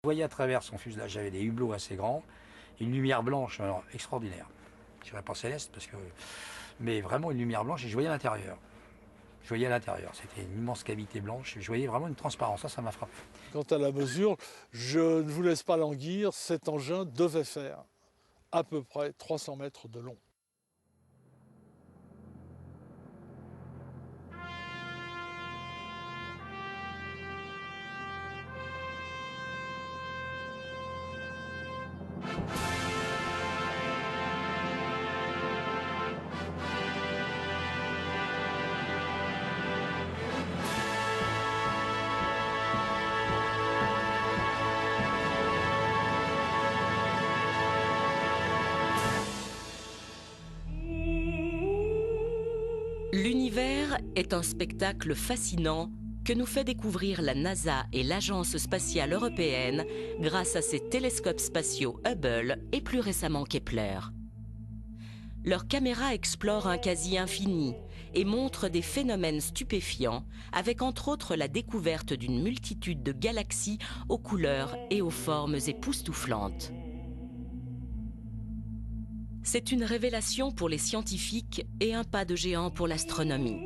Je voyais à travers son fuselage, j'avais des hublots assez grands, une lumière blanche alors, extraordinaire. Je dirais pas céleste, mais vraiment une lumière blanche et je voyais à l'intérieur. Je voyais à l'intérieur, c'était une immense cavité blanche, et je voyais vraiment une transparence, ça m'a frappé. Quant à la mesure, je ne vous laisse pas languir, cet engin devait faire à peu près 300 mètres de long. L'univers est un spectacle fascinant que nous fait découvrir la NASA et l'Agence spatiale européenne grâce à ses télescopes spatiaux Hubble et plus récemment Kepler. Leurs caméras explorent un quasi-infini et montrent des phénomènes stupéfiants avec entre autres la découverte d'une multitude de galaxies aux couleurs et aux formes époustouflantes. C'est une révélation pour les scientifiques et un pas de géant pour l'astronomie.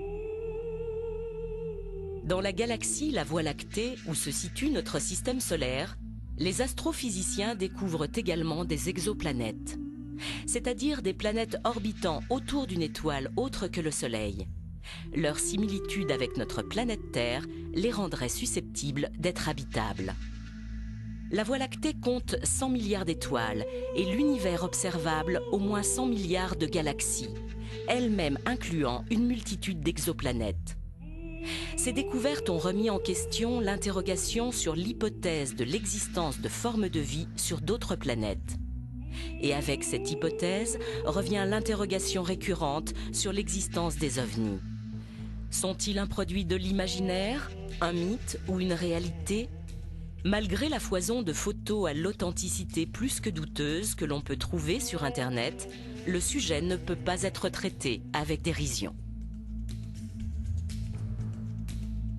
Dans la galaxie la Voie lactée, où se situe notre système solaire, les astrophysiciens découvrent également des exoplanètes, c'est-à-dire des planètes orbitant autour d'une étoile autre que le Soleil. Leur similitude avec notre planète Terre les rendrait susceptibles d'être habitables. La Voie lactée compte 100 milliards d'étoiles et l'univers observable au moins 100 milliards de galaxies, elles-mêmes incluant une multitude d'exoplanètes. Ces découvertes ont remis en question l'interrogation sur l'hypothèse de l'existence de formes de vie sur d'autres planètes. Et avec cette hypothèse revient l'interrogation récurrente sur l'existence des ovnis. Sont-ils un produit de l'imaginaire, un mythe ou une réalité ? Malgré la foison de photos à l'authenticité plus que douteuse que l'on peut trouver sur Internet, le sujet ne peut pas être traité avec dérision.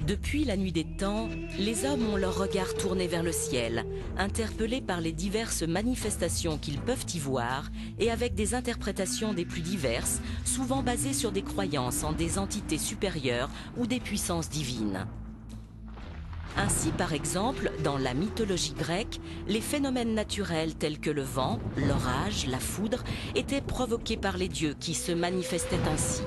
Depuis la nuit des temps, les hommes ont leur regard tourné vers le ciel, interpellés par les diverses manifestations qu'ils peuvent y voir et avec des interprétations des plus diverses, souvent basées sur des croyances en des entités supérieures ou des puissances divines. Ainsi, par exemple, dans la mythologie grecque, les phénomènes naturels tels que le vent, l'orage, la foudre étaient provoqués par les dieux qui se manifestaient ainsi.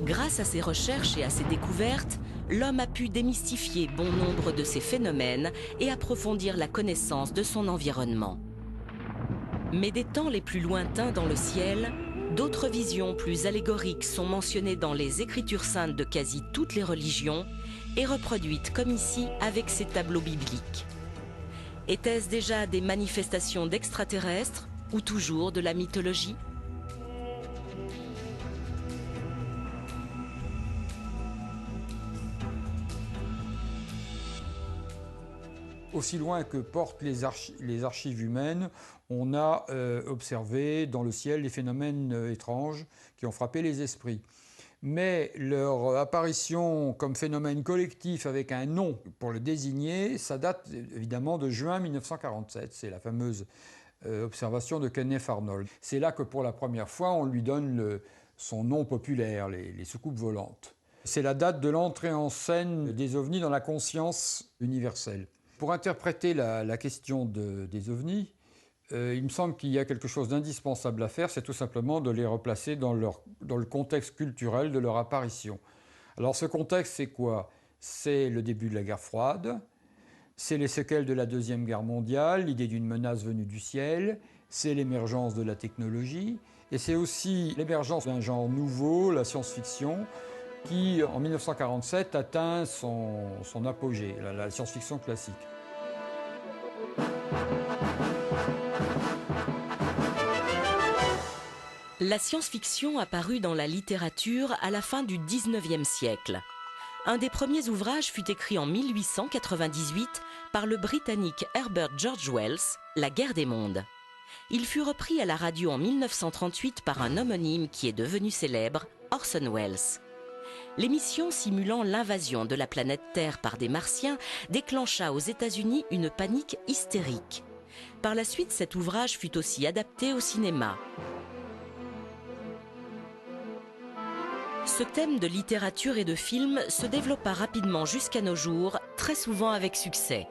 Grâce à ces recherches et à ces découvertes, l'homme a pu démystifier bon nombre de ces phénomènes et approfondir la connaissance de son environnement. Mais des temps les plus lointains dans le ciel, d'autres visions plus allégoriques sont mentionnées dans les écritures saintes de quasi toutes les religions et reproduites comme ici avec ces tableaux bibliques. Étaient-ce déjà des manifestations d'extraterrestres ou toujours de la mythologie ? Aussi loin que portent les archives humaines, on a observé dans le ciel des phénomènes étranges qui ont frappé les esprits. Mais leur apparition comme phénomène collectif avec un nom pour le désigner, ça date évidemment de juin 1947. C'est la fameuse observation de Kenneth Arnold. C'est là que pour la première fois on lui donne son nom populaire, les soucoupes volantes. C'est la date de l'entrée en scène des ovnis dans la conscience universelle. Pour interpréter la question des ovnis, il me semble qu'il y a quelque chose d'indispensable à faire, c'est tout simplement de les replacer dans le contexte culturel de leur apparition. Alors ce contexte, c'est quoi? C'est le début de la guerre froide, c'est les séquelles de la Deuxième Guerre mondiale, l'idée d'une menace venue du ciel, c'est l'émergence de la technologie, et c'est aussi l'émergence d'un genre nouveau, la science-fiction, qui, en 1947, atteint son apogée, la science-fiction classique. La science-fiction apparut dans la littérature à la fin du XIXe siècle. Un des premiers ouvrages fut écrit en 1898 par le Britannique Herbert George Wells, La guerre des mondes. Il fut repris à la radio en 1938 par un homonyme qui est devenu célèbre, Orson Welles. L'émission simulant l'invasion de la planète Terre par des Martiens déclencha aux États-Unis une panique hystérique. Par la suite, cet ouvrage fut aussi adapté au cinéma. Ce thème de littérature et de film se développa rapidement jusqu'à nos jours, très souvent avec succès.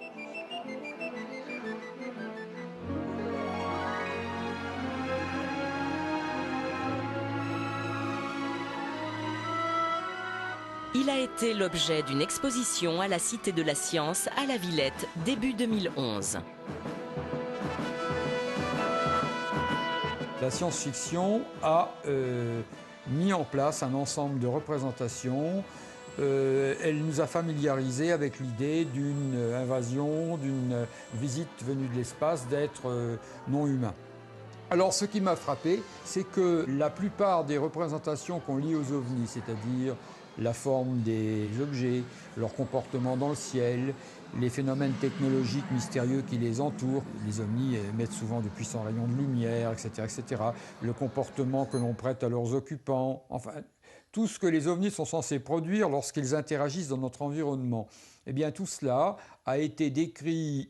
Il a été l'objet d'une exposition à la Cité de la Science à la Villette, début 2011. La science-fiction a mis en place un ensemble de représentations. Elle nous a familiarisés avec l'idée d'une invasion, d'une visite venue de l'espace d'êtres non humains. Alors ce qui m'a frappé, c'est que la plupart des représentations qu'on lit aux ovnis, c'est-à-dire la forme des objets, leur comportement dans le ciel, les phénomènes technologiques mystérieux qui les entourent. Les ovnis émettent souvent de puissants rayons de lumière, etc., etc. Le comportement que l'on prête à leurs occupants, enfin, tout ce que les ovnis sont censés produire lorsqu'ils interagissent dans notre environnement. Eh bien, tout cela a été décrit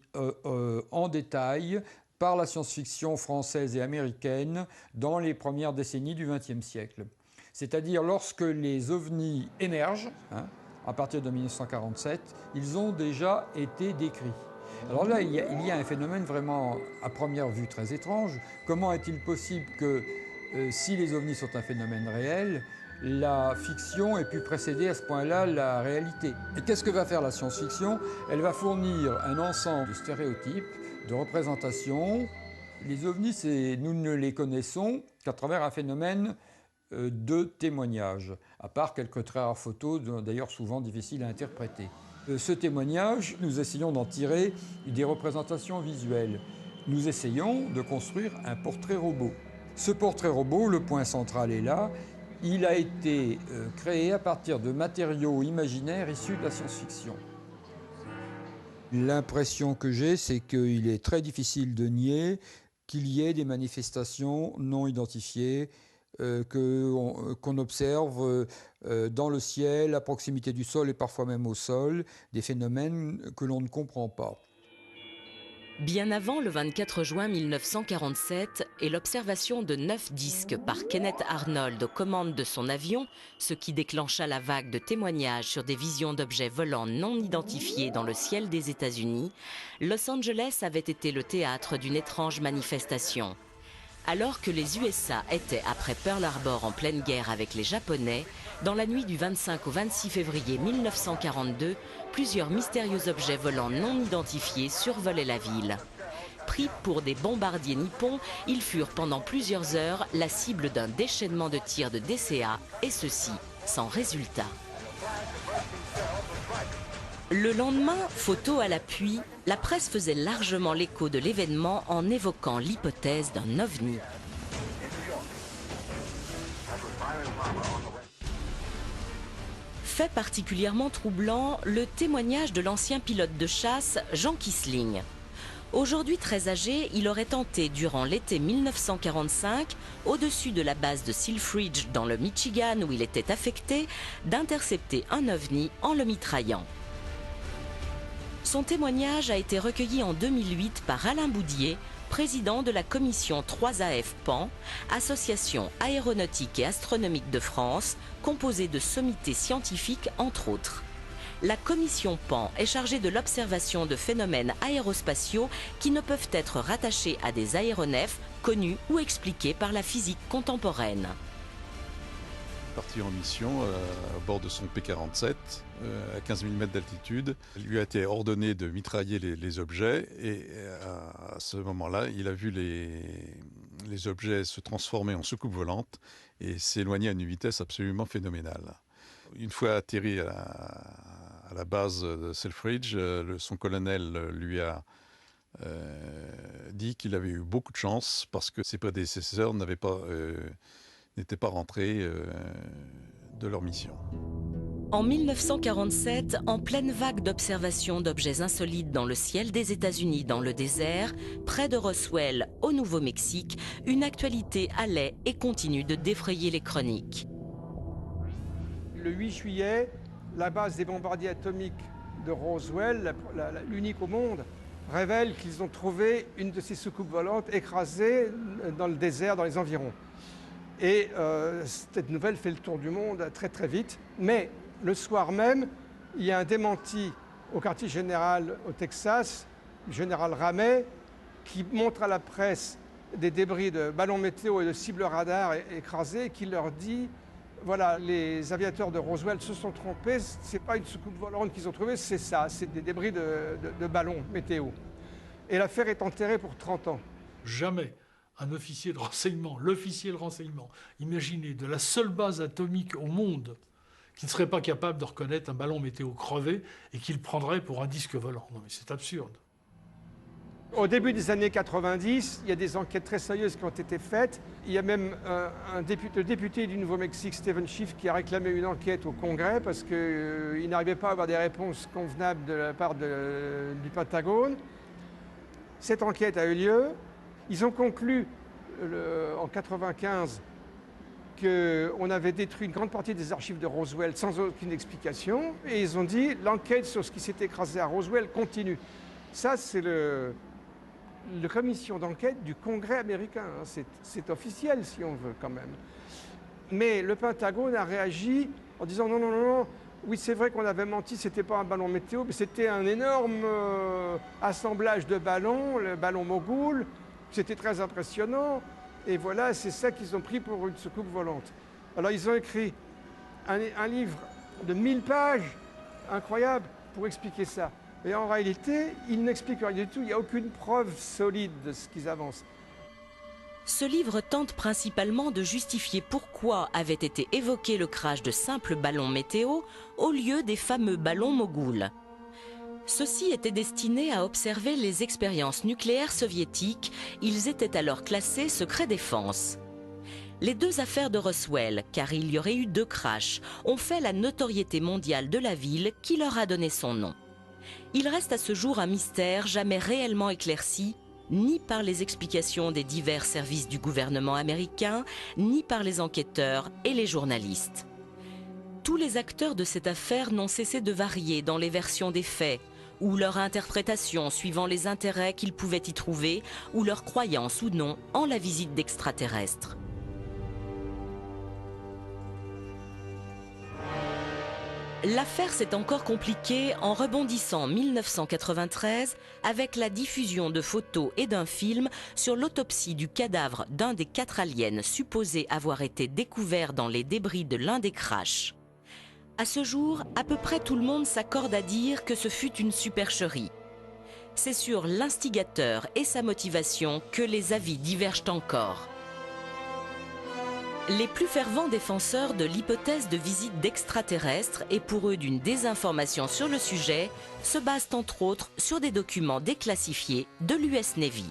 en détail par la science-fiction française et américaine dans les premières décennies du XXe siècle. C'est-à-dire lorsque les ovnis émergent, à partir de 1947, ils ont déjà été décrits. Alors là, il y a un phénomène vraiment, à première vue, très étrange. Comment est-il possible que, si les ovnis sont un phénomène réel, la fiction ait pu précéder à ce point-là la réalité? Et qu'est-ce que va faire la science-fiction? Elle va fournir un ensemble de stéréotypes, de représentations. Les ovnis, nous ne les connaissons qu'à travers un phénomène de témoignage, à part quelques très rares photos, d'ailleurs souvent difficiles à interpréter. Ce témoignage, nous essayons d'en tirer des représentations visuelles. Nous essayons de construire un portrait robot. Ce portrait robot, le point central est là, il a été créé à partir de matériaux imaginaires issus de la science-fiction. L'impression que j'ai, c'est qu'il est très difficile de nier qu'il y ait des manifestations non identifiées, qu'on observe dans le ciel, à proximité du sol et parfois même au sol, des phénomènes que l'on ne comprend pas. Bien avant le 24 juin 1947 et l'observation de 9 disques par Kenneth Arnold aux commandes de son avion, ce qui déclencha la vague de témoignages sur des visions d'objets volants non identifiés dans le ciel des États-Unis, Los Angeles avait été le théâtre d'une étrange manifestation. Alors que les USA étaient après Pearl Harbor en pleine guerre avec les Japonais, dans la nuit du 25 au 26 février 1942, plusieurs mystérieux objets volants non identifiés survolaient la ville. Pris pour des bombardiers nippons, ils furent pendant plusieurs heures la cible d'un déchaînement de tirs de DCA, et ceci sans résultat. Le lendemain, photo à l'appui, la presse faisait largement l'écho de l'événement en évoquant l'hypothèse d'un ovni. Fait particulièrement troublant, le témoignage de l'ancien pilote de chasse Jean Kissling. Aujourd'hui très âgé, il aurait tenté durant l'été 1945, au-dessus de la base de Selfridge dans le Michigan où il était affecté, d'intercepter un ovni en le mitraillant. Son témoignage a été recueilli en 2008 par Alain Boudier, président de la commission 3AF PAN, Association aéronautique et astronomique de France, composée de sommités scientifiques entre autres. La commission PAN est chargée de l'observation de phénomènes aérospatiaux qui ne peuvent être rattachés à des aéronefs connus ou expliqués par la physique contemporaine. Parti en mission à bord de son P-47 à 15 000 mètres d'altitude. Il lui a été ordonné de mitrailler les objets et à ce moment-là, il a vu les objets se transformer en soucoupes volantes et s'éloigner à une vitesse absolument phénoménale. Une fois atterri à la base de Selfridge, son colonel lui a dit qu'il avait eu beaucoup de chance parce que ses prédécesseurs n'étaient pas rentrés de leur mission. En 1947, en pleine vague d'observation d'objets insolites dans le ciel des États-Unis dans le désert, près de Roswell, au Nouveau-Mexique, une actualité allait et continue de défrayer les chroniques. Le 8 juillet, la base des bombardiers atomiques de Roswell, l'unique au monde, révèle qu'ils ont trouvé une de ces soucoupes volantes écrasée dans le désert, dans les environs. Et cette nouvelle fait le tour du monde très très vite. Mais le soir même, il y a un démenti au quartier général au Texas, le général Ramey, qui montre à la presse des débris de ballons météo et de cibles radar écrasés et qui leur dit voilà, les aviateurs de Roswell se sont trompés, c'est pas une soucoupe volante qu'ils ont trouvée, c'est ça, c'est des débris de ballons météo. Et l'affaire est enterrée pour 30 ans. Jamais un officier de renseignement, l'officier de renseignement, imaginez, de la seule base atomique au monde qui ne serait pas capable de reconnaître un ballon météo crevé et qu'il prendrait pour un disque volant. Non mais c'est absurde. Au début des années 90, il y a des enquêtes très sérieuses qui ont été faites. Il y a même le député du Nouveau-Mexique, Stephen Schiff, qui a réclamé une enquête au Congrès parce qu'il n'arrivait pas à avoir des réponses convenables de la part du Pentagone. Cette enquête a eu lieu. Ils ont conclu en 1995 qu'on avait détruit une grande partie des archives de Roswell sans aucune explication. Et ils ont dit l'enquête sur ce qui s'est écrasé à Roswell continue. Ça, c'est la commission d'enquête du Congrès américain. C'est officiel, si on veut, quand même. Mais le Pentagone a réagi en disant non, non, non, non. Oui, c'est vrai qu'on avait menti, c'était pas un ballon météo, mais c'était un énorme assemblage de ballons, le ballon Mogul. C'était très impressionnant. Et voilà, c'est ça qu'ils ont pris pour une soucoupe volante. Alors, ils ont écrit un livre de 1000 pages, incroyable, pour expliquer ça. Et en réalité, ils n'expliquent rien du tout. Il n'y a aucune preuve solide de ce qu'ils avancent. Ce livre tente principalement de justifier pourquoi avait été évoqué le crash de simples ballons météo au lieu des fameux ballons Mogul. Ceux-ci étaient destinés à observer les expériences nucléaires soviétiques. Ils étaient alors classés secret défense. Les deux affaires de Roswell, car il y aurait eu 2 crashs, ont fait la notoriété mondiale de la ville qui leur a donné son nom. Il reste à ce jour un mystère jamais réellement éclairci, ni par les explications des divers services du gouvernement américain, ni par les enquêteurs et les journalistes. Tous les acteurs de cette affaire n'ont cessé de varier dans les versions des faits, ou leur interprétation suivant les intérêts qu'ils pouvaient y trouver, ou leur croyance ou non en la visite d'extraterrestres. L'affaire s'est encore compliquée en rebondissant en 1993 avec la diffusion de photos et d'un film sur l'autopsie du cadavre d'un des 4 aliens supposés avoir été découverts dans les débris de l'un des crashs. À ce jour, à peu près tout le monde s'accorde à dire que ce fut une supercherie. C'est sur l'instigateur et sa motivation que les avis divergent encore. Les plus fervents défenseurs de l'hypothèse de visite d'extraterrestres et pour eux d'une désinformation sur le sujet se basent entre autres sur des documents déclassifiés de l'US Navy.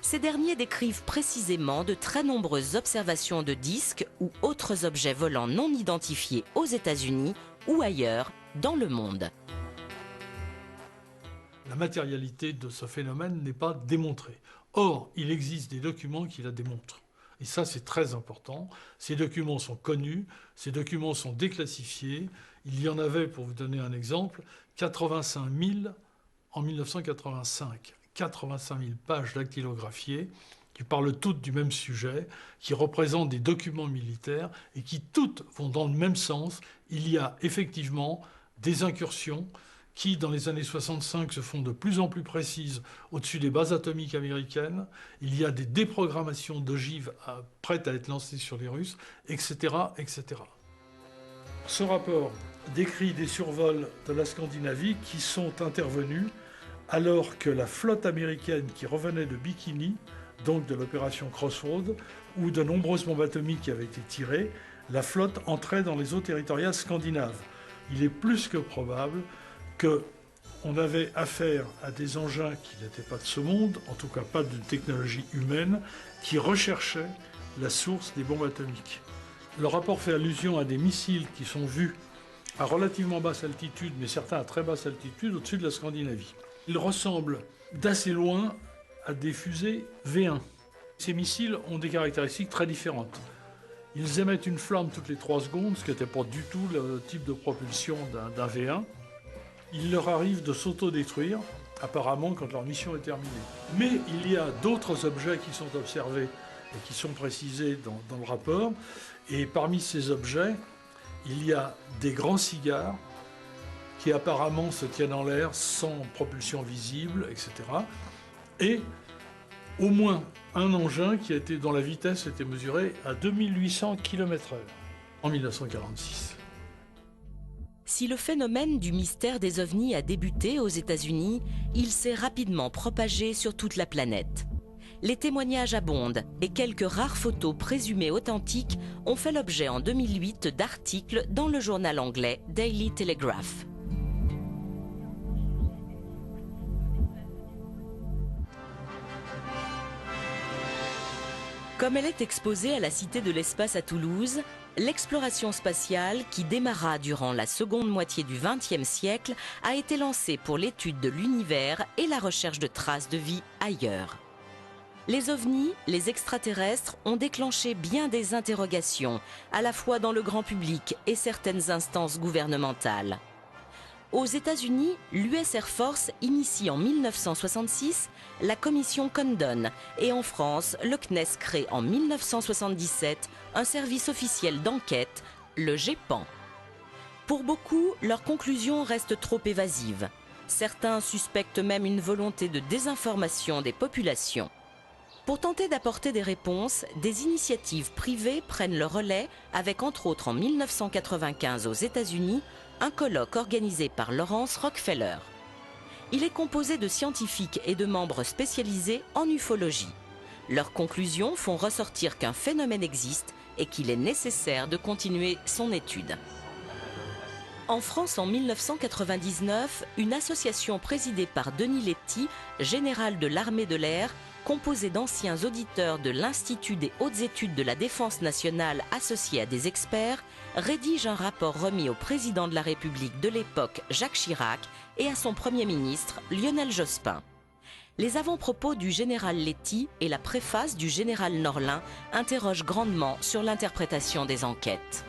Ces derniers décrivent précisément de très nombreuses observations de disques ou autres objets volants non identifiés aux États-Unis ou ailleurs dans le monde. La matérialité de ce phénomène n'est pas démontrée. Or, il existe des documents qui la démontrent. Et ça, c'est très important. Ces documents sont connus, ces documents sont déclassifiés. Il y en avait, pour vous donner un exemple, 85 000 en 1985. 85 000 pages dactylographiées qui parlent toutes du même sujet, qui représentent des documents militaires et qui toutes vont dans le même sens. Il y a effectivement des incursions qui, dans les années 65, se font de plus en plus précises au-dessus des bases atomiques américaines. Il y a des déprogrammations d'ogives prêtes à être lancées sur les Russes, etc., etc. Ce rapport décrit des survols de la Scandinavie qui sont intervenus alors que la flotte américaine qui revenait de Bikini, donc de l'opération Crossroads, où de nombreuses bombes atomiques avaient été tirées, la flotte entrait dans les eaux territoriales scandinaves. Il est plus que probable qu'on avait affaire à des engins qui n'étaient pas de ce monde, en tout cas pas de technologie humaine, qui recherchaient la source des bombes atomiques. Le rapport fait allusion à des missiles qui sont vus à relativement basse altitude, mais certains à très basse altitude, au-dessus de la Scandinavie. Ils ressemblent d'assez loin à des fusées V1. Ces missiles ont des caractéristiques très différentes. Ils émettent une flamme toutes les 3 secondes, ce qui n'était pas du tout le type de propulsion d'un V1. Il leur arrive de s'autodétruire, apparemment, quand leur mission est terminée. Mais il y a d'autres objets qui sont observés et qui sont précisés dans le rapport. Et parmi ces objets, il y a des grands cigares qui apparemment se tiennent en l'air sans propulsion visible, etc. Et au moins un engin dont la vitesse était mesurée à 2800 km/h en 1946. Si le phénomène du mystère des ovnis a débuté aux États-Unis, il s'est rapidement propagé sur toute la planète. Les témoignages abondent et quelques rares photos présumées authentiques ont fait l'objet en 2008 d'articles dans le journal anglais Daily Telegraph. Comme elle est exposée à la Cité de l'Espace à Toulouse, l'exploration spatiale, qui démarra durant la seconde moitié du XXe siècle, a été lancée pour l'étude de l'univers et la recherche de traces de vie ailleurs. Les ovnis, les extraterrestres, ont déclenché bien des interrogations, à la fois dans le grand public et certaines instances gouvernementales. Aux États-Unis, l'US Air Force initie en 1966 la commission Condon et en France, le CNES crée en 1977 un service officiel d'enquête, le GEPAN. Pour beaucoup, leurs conclusions restent trop évasives. Certains suspectent même une volonté de désinformation des populations. Pour tenter d'apporter des réponses, des initiatives privées prennent le relais avec entre autres en 1995 aux États-Unis un colloque organisé par Lawrence Rockefeller. Il est composé de scientifiques et de membres spécialisés en ufologie. Leurs conclusions font ressortir qu'un phénomène existe et qu'il est nécessaire de continuer son étude. En France, en 1999, une association présidée par Denis Letty, général de l'armée de l'air, composée d'anciens auditeurs de l'Institut des hautes études de la défense nationale associés à des experts, rédige un rapport remis au président de la République de l'époque, Jacques Chirac, et à son Premier ministre, Lionel Jospin. Les avant-propos du général Letty et la préface du général Norlin interrogent grandement sur l'interprétation des enquêtes.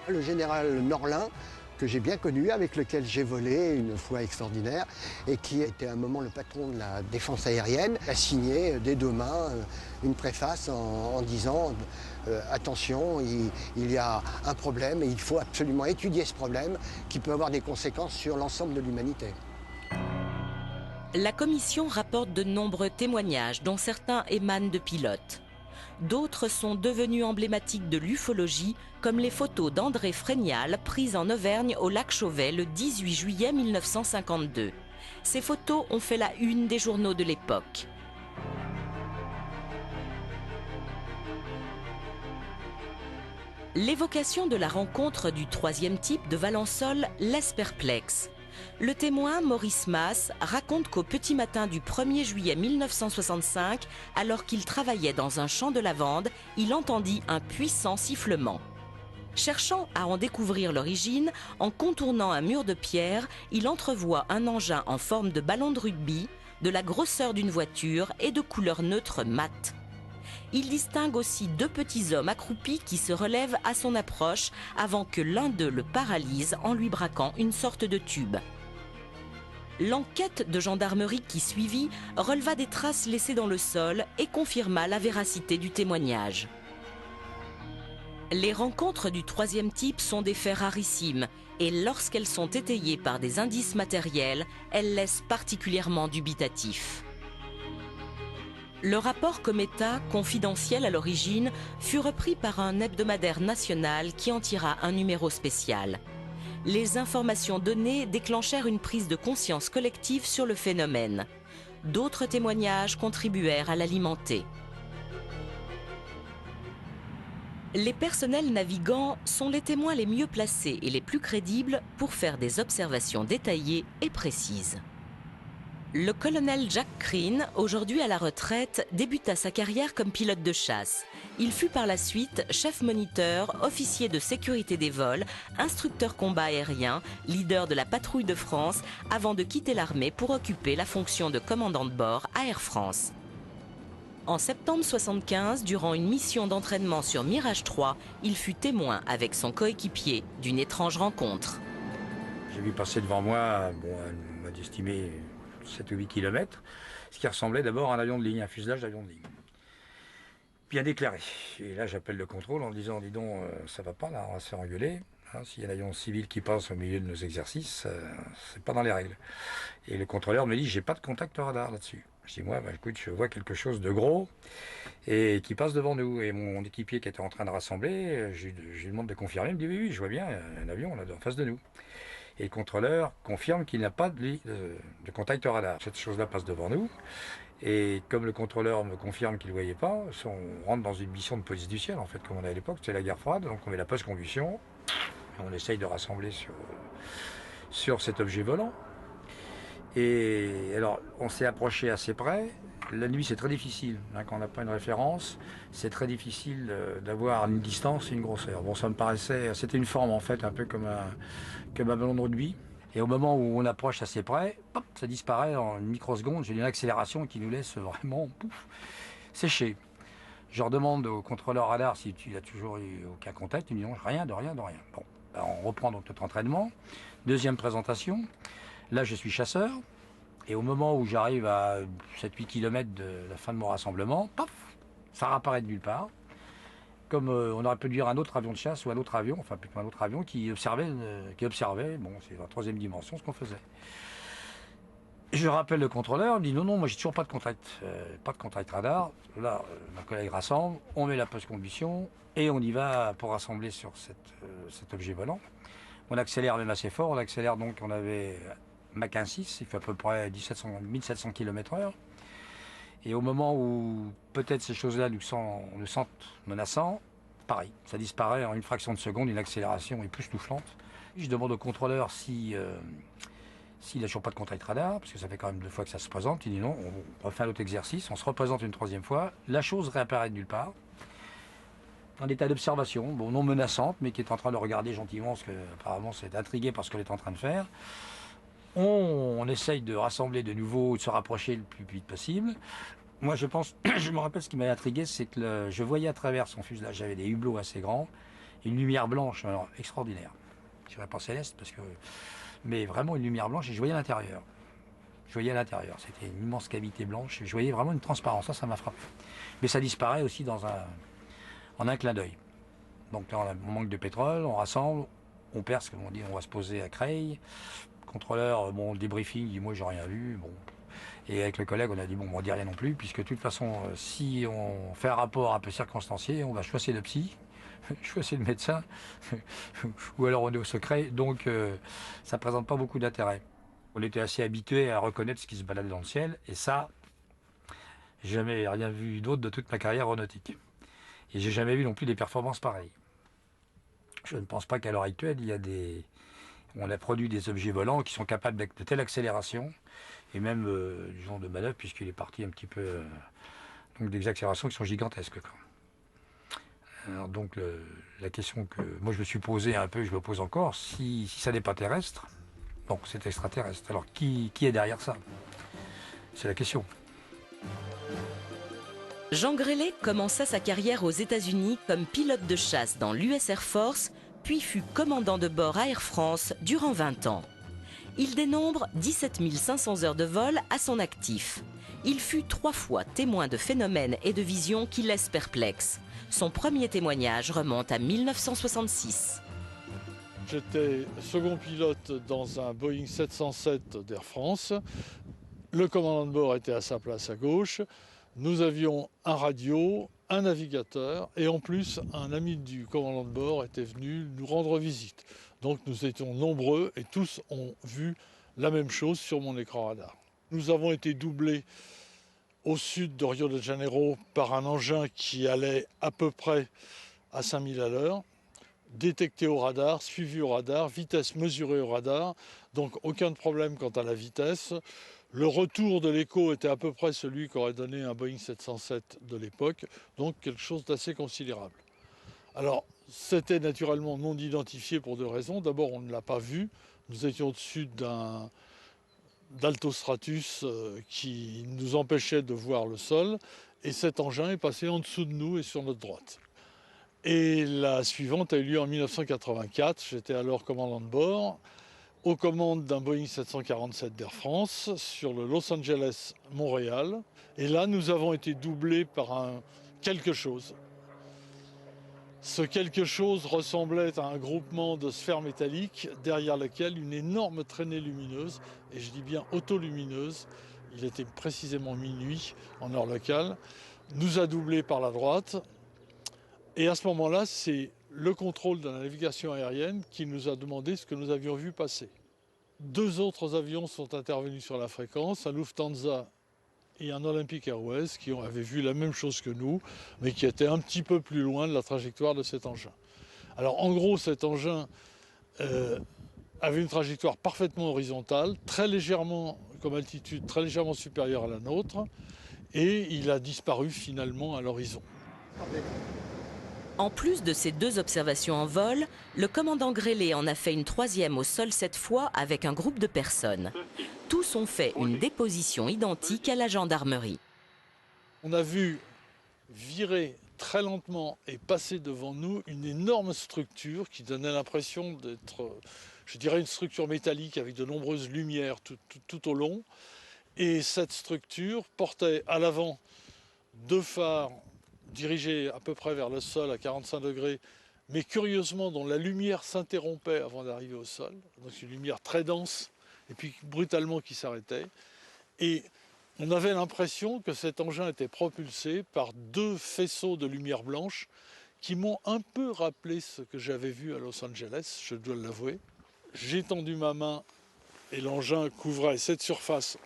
Le général Norlin, que j'ai bien connu, avec lequel j'ai volé une fois extraordinaire, et qui était à un moment le patron de la défense aérienne, a signé des 2 mains une préface en disant attention, il y a un problème et il faut absolument étudier ce problème qui peut avoir des conséquences sur l'ensemble de l'humanité. La commission rapporte de nombreux témoignages dont certains émanent de pilotes. D'autres sont devenus emblématiques de l'ufologie, comme les photos d'André Frénial prises en Auvergne au lac Chauvet le 18 juillet 1952. Ces photos ont fait la une des journaux de l'époque. L'évocation de la rencontre du 3e type de Valençol laisse perplexe. Le témoin, Maurice Masse, raconte qu'au petit matin du 1er juillet 1965, alors qu'il travaillait dans un champ de lavande, il entendit un puissant sifflement. Cherchant à en découvrir l'origine, en contournant un mur de pierre, il entrevoit un engin en forme de ballon de rugby, de la grosseur d'une voiture et de couleur neutre mate. Il distingue aussi 2 petits hommes accroupis qui se relèvent à son approche avant que l'un d'eux le paralyse en lui braquant une sorte de tube. L'enquête de gendarmerie qui suivit releva des traces laissées dans le sol et confirma la véracité du témoignage. Les rencontres du 3e type sont des faits rarissimes et lorsqu'elles sont étayées par des indices matériels, elles laissent particulièrement dubitatifs. Le rapport Cometa, confidentiel à l'origine, fut repris par un hebdomadaire national qui en tira un numéro spécial. Les informations données déclenchèrent une prise de conscience collective sur le phénomène. D'autres témoignages contribuèrent à l'alimenter. Les personnels navigants sont les témoins les mieux placés et les plus crédibles pour faire des observations détaillées et précises. Le colonel Jack Crean, aujourd'hui à la retraite, débuta sa carrière comme pilote de chasse. Il fut par la suite chef moniteur, officier de sécurité des vols, instructeur combat aérien, leader de la patrouille de France, avant de quitter l'armée pour occuper la fonction de commandant de bord à Air France. En septembre 1975, durant une mission d'entraînement sur Mirage 3, il fut témoin avec son coéquipier d'une étrange rencontre. J'ai vu passer devant moi, on m'a estimé 7 ou 8 km, ce qui ressemblait d'abord à un avion de ligne, un fuselage d'avion de ligne. Bien éclairé. Et là, j'appelle le contrôle en disant, dis donc, ça va pas là, on va se faire engueuler. Hein, s'il y a un avion civil qui passe au milieu de nos exercices, c'est pas dans les règles. Et le contrôleur me dit, j'ai pas de contact radar là-dessus. Je dis, moi, écoute, je vois quelque chose de gros et qui passe devant nous. Et mon équipier qui était en train de rassembler, je lui demande de confirmer. Il me dit, oui, oui, je vois bien, il y a un avion là en face de nous. Et le contrôleur confirme qu'il n'a pas de contact radar. Cette chose-là passe devant nous. Et comme le contrôleur me confirme qu'il ne le voyait pas, on rentre dans une mission de police du ciel, en fait, comme on a à l'époque, c'était la guerre froide. Donc on met la post-combustion, on essaye de rassembler sur cet objet volant. Et alors, on s'est approché assez près. La nuit, c'est très difficile. Hein, quand on n'a pas une référence, c'est très difficile d'avoir une distance et une grosseur. Bon, ça me paraissait... C'était une forme, en fait, un peu comme un ballon de rugby. Et au moment où on approche assez près, pop, ça disparaît en une microseconde. J'ai une accélération qui nous laisse vraiment sécher. Je redemande au contrôleur radar si il a toujours eu aucun contact. Il me dit non, rien, de rien, de rien. Bon, ben, on reprend donc notre entraînement. Deuxième présentation. Là, je suis chasseur. Et au moment où j'arrive à 7-8 km de la fin de mon rassemblement, paf, ça réapparaît de nulle part. Comme on aurait pu dire un autre avion de chasse ou un autre avion, enfin plutôt un autre avion qui observait, bon, c'est la troisième dimension ce qu'on faisait. Je rappelle le contrôleur, il me dit non, moi j'ai toujours pas de contact radar. Là, ma collègue rassemble, on met la post-combustion et on y va pour rassembler sur cet objet volant. On accélère même assez fort, on accélère donc, on avait Mach 1.6, il fait à peu près 1700 km/h. Et au moment où peut-être ces choses-là nous sentent menaçants, pareil, ça disparaît en une fraction de seconde, une accélération époustouflante. Je demande au contrôleur s'il n'a toujours pas de contact radar, parce que ça fait quand même 2 fois que ça se présente. Il dit non, on refait un autre exercice, on se représente une 3e fois. La chose réapparaît de nulle part, en état d'observation, bon, non menaçante, mais qui est en train de regarder gentiment, parce qu'apparemment c'est intrigué par ce qu'elle est en train de faire. On essaye de rassembler de nouveau, de se rapprocher le plus vite possible. Moi, je me rappelle ce qui m'a intrigué, c'est que je voyais à travers son fuselage, j'avais des hublots assez grands, une lumière blanche, alors, extraordinaire. Je ne dirais pas céleste, mais vraiment une lumière blanche, et je voyais à l'intérieur. C'était une immense cavité blanche, et je voyais vraiment une transparence, ça m'a frappé. Mais ça disparaît aussi en un clin d'œil. Donc là, on manque de pétrole, on rassemble, on perce, comme on dit, on va se poser à Creil. Contrôleur, bon, le débriefing, il dit moi j'ai rien vu, bon. Et avec le collègue, on a dit bon, on ne dit rien non plus, puisque de toute façon, si on fait un rapport un peu circonstancié, on va choisir le psy, choisir le médecin, ou alors on est au secret, donc ça ne présente pas beaucoup d'intérêt. On était assez habitués à reconnaître ce qui se baladait dans le ciel, et ça, j'ai jamais rien vu d'autre de toute ma carrière aéronautique. Et j'ai jamais vu non plus des performances pareilles. Je ne pense pas qu'à l'heure actuelle, on a produit des objets volants qui sont capables de telle accélération, et même du genre de manœuvre, puisqu'il est parti un petit peu... donc des accélérations qui sont gigantesques. Alors donc la question que moi je me suis posée un peu, je me pose encore, si ça n'est pas terrestre, donc c'est extraterrestre. Alors qui est derrière ça? C'est la question. Jean Grellet commença sa carrière aux États-Unis comme pilote de chasse dans l'US Air Force, puis fut commandant de bord à Air France durant 20 ans. Il dénombre 17 500 heures de vol à son actif. Il fut 3 fois témoin de phénomènes et de visions qui laissent perplexe. Son premier témoignage remonte à 1966. J'étais second pilote dans un Boeing 707 d'Air France. Le commandant de bord était à sa place à gauche. Nous avions un radio, un navigateur et en plus un ami du commandant de bord était venu nous rendre visite. Donc nous étions nombreux et tous ont vu la même chose sur mon écran radar. Nous avons été doublés au sud de Rio de Janeiro par un engin qui allait à peu près à 5000 à l'heure, détecté au radar, suivi au radar, vitesse mesurée au radar, donc aucun problème quant à la vitesse. Le retour de l'écho était à peu près celui qu'aurait donné un Boeing 707 de l'époque, donc quelque chose d'assez considérable. Alors, c'était naturellement non identifié pour 2 raisons. D'abord, on ne l'a pas vu. Nous étions au-dessus d'altostratus qui nous empêchait de voir le sol. et cet engin est passé en dessous de nous et sur notre droite. Et la suivante a eu lieu en 1984, j'étais alors commandant de bord, aux commandes d'un Boeing 747 d'Air France sur le Los Angeles-Montréal. Et là, nous avons été doublés par quelque chose. Ce quelque chose ressemblait à un groupement de sphères métalliques derrière lequel une énorme traînée lumineuse, et je dis bien autolumineuse, il était précisément minuit en heure locale, nous a doublés par la droite. Et à ce moment-là, c'est le contrôle de la navigation aérienne qui nous a demandé ce que nous avions vu passer. 2 autres avions sont intervenus sur la fréquence, un Lufthansa et un Olympic Airways qui avaient vu la même chose que nous, mais qui étaient un petit peu plus loin de la trajectoire de cet engin. Alors en gros, cet engin avait une trajectoire parfaitement horizontale, très légèrement, comme altitude, très légèrement supérieure à la nôtre, et il a disparu finalement à l'horizon. En plus de ces 2 observations en vol, le commandant Grélé en a fait une 3e au sol cette fois avec un groupe de personnes. Tous ont fait une déposition identique à la gendarmerie. On a vu virer très lentement et passer devant nous une énorme structure qui donnait l'impression d'être, je dirais, une structure métallique avec de nombreuses lumières tout au long. Et cette structure portait à l'avant 2 phares dirigés à peu près vers le sol à 45 degrés, mais curieusement dont la lumière s'interrompait avant d'arriver au sol. Donc une lumière très dense et puis brutalement qui s'arrêtait. Et on avait l'impression que cet engin était propulsé par 2 faisceaux de lumière blanche qui m'ont un peu rappelé ce que j'avais vu à Los Angeles, je dois l'avouer. J'ai tendu ma main et l'engin couvrait cette surface,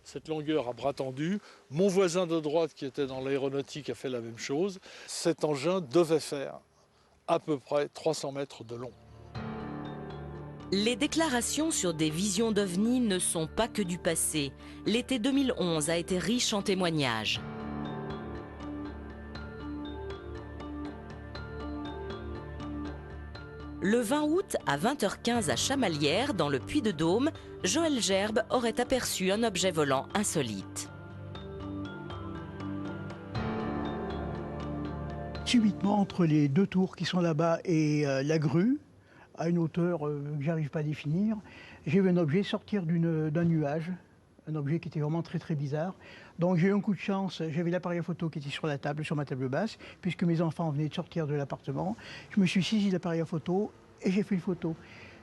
cette longueur à bras tendu. Mon voisin de droite qui était dans l'aéronautique a fait la même chose. Cet engin devait faire à peu près 300 mètres de long. Les déclarations sur des visions d'OVNI ne sont pas que du passé. L'été 2011 a été riche en témoignages. Le 20 août, à 20h15 à Chamalières, dans le Puy-de-Dôme, Joël Gerbe aurait aperçu un objet volant insolite. Subitement, entre les 2 tours qui sont là-bas et la grue, à une hauteur que j'arrive pas à définir, j'ai vu un objet sortir d'un nuage, un objet qui était vraiment très très bizarre. Donc j'ai eu un coup de chance, j'avais l'appareil photo qui était sur la table, sur ma table basse, puisque mes enfants venaient de sortir de l'appartement. Je me suis saisi de l'appareil à photo et j'ai fait une photo.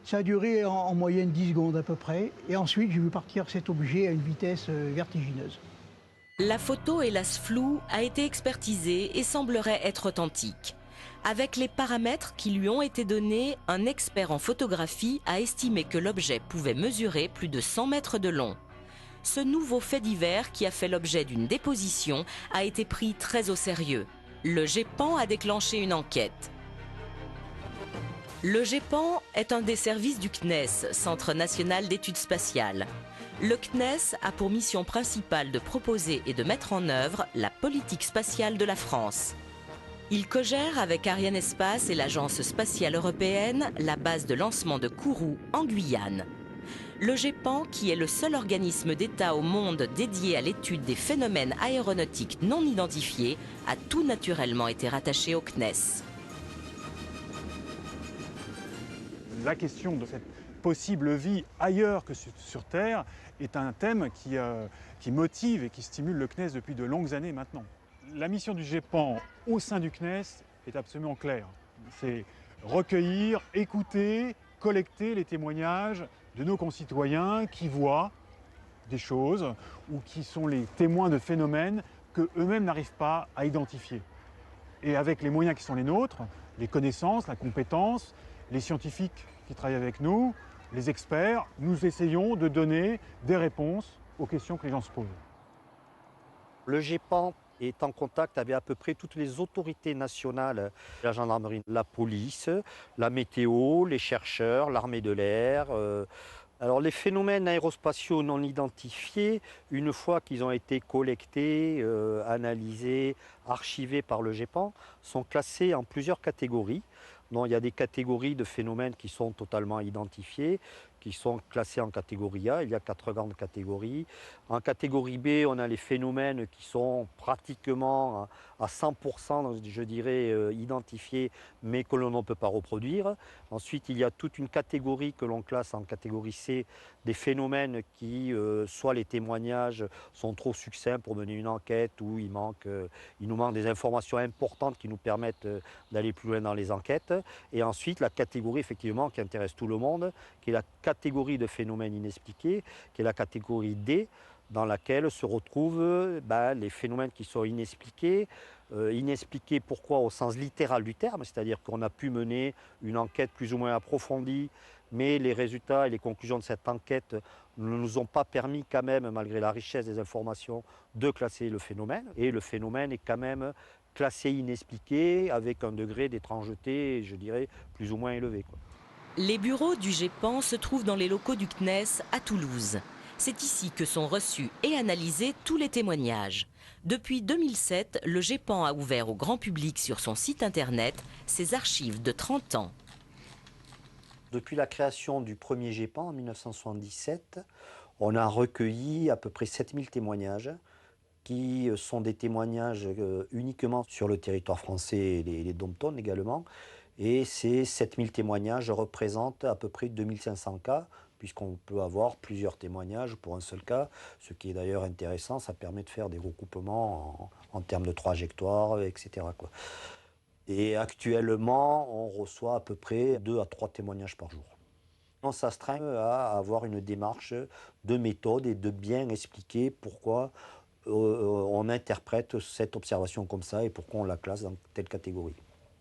Ça a duré en moyenne 10 secondes à peu près, et ensuite j'ai vu partir cet objet à une vitesse vertigineuse. La photo, hélas floue, a été expertisée et semblerait être authentique. Avec les paramètres qui lui ont été donnés, un expert en photographie a estimé que l'objet pouvait mesurer plus de 100 mètres de long. Ce nouveau fait divers, qui a fait l'objet d'une déposition, a été pris très au sérieux. Le GEPAN a déclenché une enquête. Le GEPAN est un des services du CNES, Centre national d'études spatiales. Le CNES a pour mission principale de proposer et de mettre en œuvre la politique spatiale de la France. Il cogère avec Arianespace et l'Agence spatiale européenne la base de lancement de Kourou en Guyane. Le GEPAN, qui est le seul organisme d'État au monde dédié à l'étude des phénomènes aéronautiques non identifiés, a tout naturellement été rattaché au CNES. La question de cette possible vie ailleurs que sur Terre est un thème qui motive et qui stimule le CNES depuis de longues années maintenant. La mission du GEPAN au sein du CNES est absolument claire. C'est recueillir, écouter, collecter les témoignages de nos concitoyens qui voient des choses ou qui sont les témoins de phénomènes qu'eux-mêmes n'arrivent pas à identifier. Et avec les moyens qui sont les nôtres, les connaissances, la compétence, les scientifiques qui travaillent avec nous, les experts, nous essayons de donner des réponses aux questions que les gens se posent. Le GEPAN est en contact avec à peu près toutes les autorités nationales, la gendarmerie, la police, la météo, les chercheurs, l'armée de l'air. Alors les phénomènes aérospatiaux non identifiés, une fois qu'ils ont été collectés, analysés, archivés par le GEPAN, sont classés en plusieurs catégories. Donc, il y a des catégories de phénomènes qui sont totalement identifiés, qui sont classés en catégorie A. Il y a 4 grandes catégories. En catégorie B, on a les phénomènes qui sont pratiquement à 100%, je dirais, identifiés, mais que l'on ne peut pas reproduire. Ensuite, il y a toute une catégorie que l'on classe en catégorie C, des phénomènes qui, soit les témoignages sont trop succincts pour mener une enquête, ou il nous manque des informations importantes qui nous permettent d'aller plus loin dans les enquêtes. Et ensuite, la catégorie, effectivement, qui intéresse tout le monde, qui est la catégorie de phénomènes inexpliqués, qui est la catégorie D, dans laquelle se retrouvent les phénomènes qui sont inexpliqués. Inexpliqués, pourquoi? Au sens littéral du terme, c'est-à-dire qu'on a pu mener une enquête plus ou moins approfondie, mais les résultats et les conclusions de cette enquête ne nous ont pas permis quand même, malgré la richesse des informations, de classer le phénomène. Et le phénomène est quand même classé inexpliqué, avec un degré d'étrangeté, je dirais, plus ou moins élevé, quoi. Les bureaux du GEPAN se trouvent dans les locaux du CNES à Toulouse. C'est ici que sont reçus et analysés tous les témoignages. Depuis 2007, le GEPAN a ouvert au grand public sur son site internet ses archives de 30 ans. Depuis la création du premier GEPAN en 1977, on a recueilli à peu près 7000 témoignages, qui sont des témoignages uniquement sur le territoire français et les dom-toms également. Et ces 7000 témoignages représentent à peu près 2500 cas, puisqu'on peut avoir plusieurs témoignages pour un seul cas. Ce qui est d'ailleurs intéressant, ça permet de faire des recoupements en termes de trajectoire, etc., quoi. Et actuellement, on reçoit à peu près 2 à 3 témoignages par jour. On s'astreint à avoir une démarche de méthode et de bien expliquer pourquoi on interprète cette observation comme ça et pourquoi on la classe dans telle catégorie.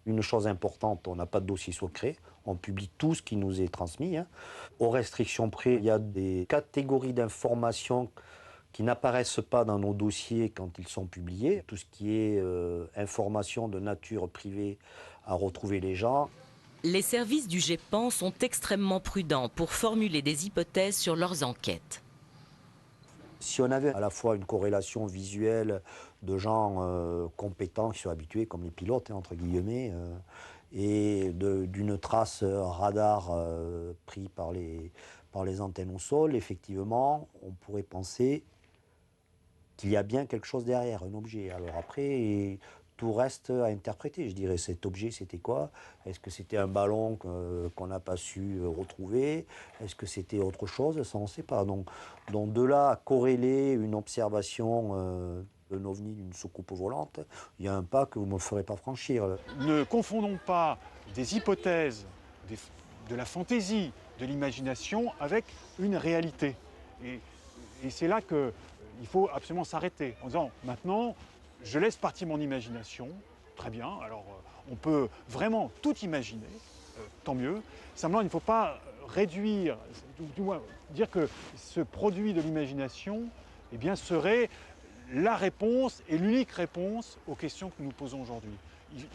Une chose importante, on n'a pas de dossier secret, on publie tout ce qui nous est transmis. Aux restrictions près, il y a des catégories d'informations qui n'apparaissent pas dans nos dossiers quand ils sont publiés. Tout ce qui est information de nature privée à retrouver les gens. Les services du GEPAN sont extrêmement prudents pour formuler des hypothèses sur leurs enquêtes. Si on avait à la fois une corrélation visuelle de gens compétents qui sont habitués, comme les pilotes, entre guillemets, et d'une trace radar pris par les antennes au sol, effectivement, on pourrait penser qu'il y a bien quelque chose derrière, un objet. Alors après, tout reste à interpréter. Je dirais, cet objet, c'était quoi? Est-ce que c'était un ballon qu'on n'a pas su retrouver? Est-ce que c'était autre chose? Ça, on ne sait pas. Donc de là à corréler une observation d'un ovni, d'une soucoupe volante, il y a un pas que vous ne me ferez pas franchir. Ne confondons pas des hypothèses, de la fantaisie, de l'imagination avec une réalité. Et c'est là qu'il faut absolument s'arrêter en disant, maintenant, je laisse partir mon imagination, très bien, alors on peut vraiment tout imaginer, tant mieux. Simplement, il ne faut pas réduire, du moins dire que ce produit de l'imagination serait la réponse et l'unique réponse aux questions que nous posons aujourd'hui.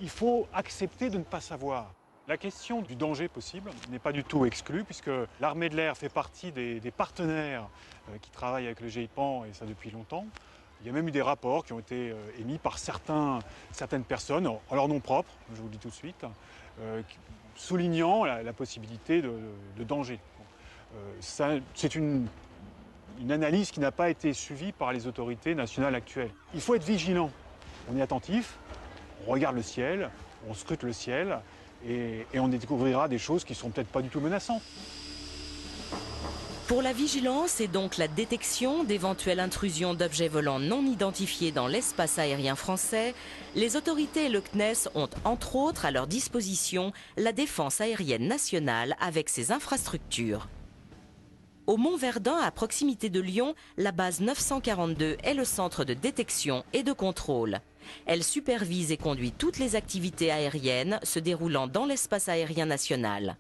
Il faut accepter de ne pas savoir. La question du danger possible n'est pas du tout exclue, puisque l'armée de l'air fait partie des partenaires qui travaillent avec le GEPAN, et ça depuis longtemps. Il y a même eu des rapports qui ont été émis par certaines personnes, en leur nom propre, je vous le dis tout de suite, soulignant la possibilité de danger. C'est une analyse qui n'a pas été suivie par les autorités nationales actuelles. Il faut être vigilant. On est attentif, on regarde le ciel, on scrute le ciel, et on découvrira des choses qui ne sont peut-être pas du tout menaçantes. Pour la vigilance et donc la détection d'éventuelles intrusions d'objets volants non identifiés dans l'espace aérien français, les autorités et le CNES ont entre autres à leur disposition la défense aérienne nationale avec ses infrastructures. Au Mont-Verdun, à proximité de Lyon, la base 942 est le centre de détection et de contrôle. Elle supervise et conduit toutes les activités aériennes se déroulant dans l'espace aérien national.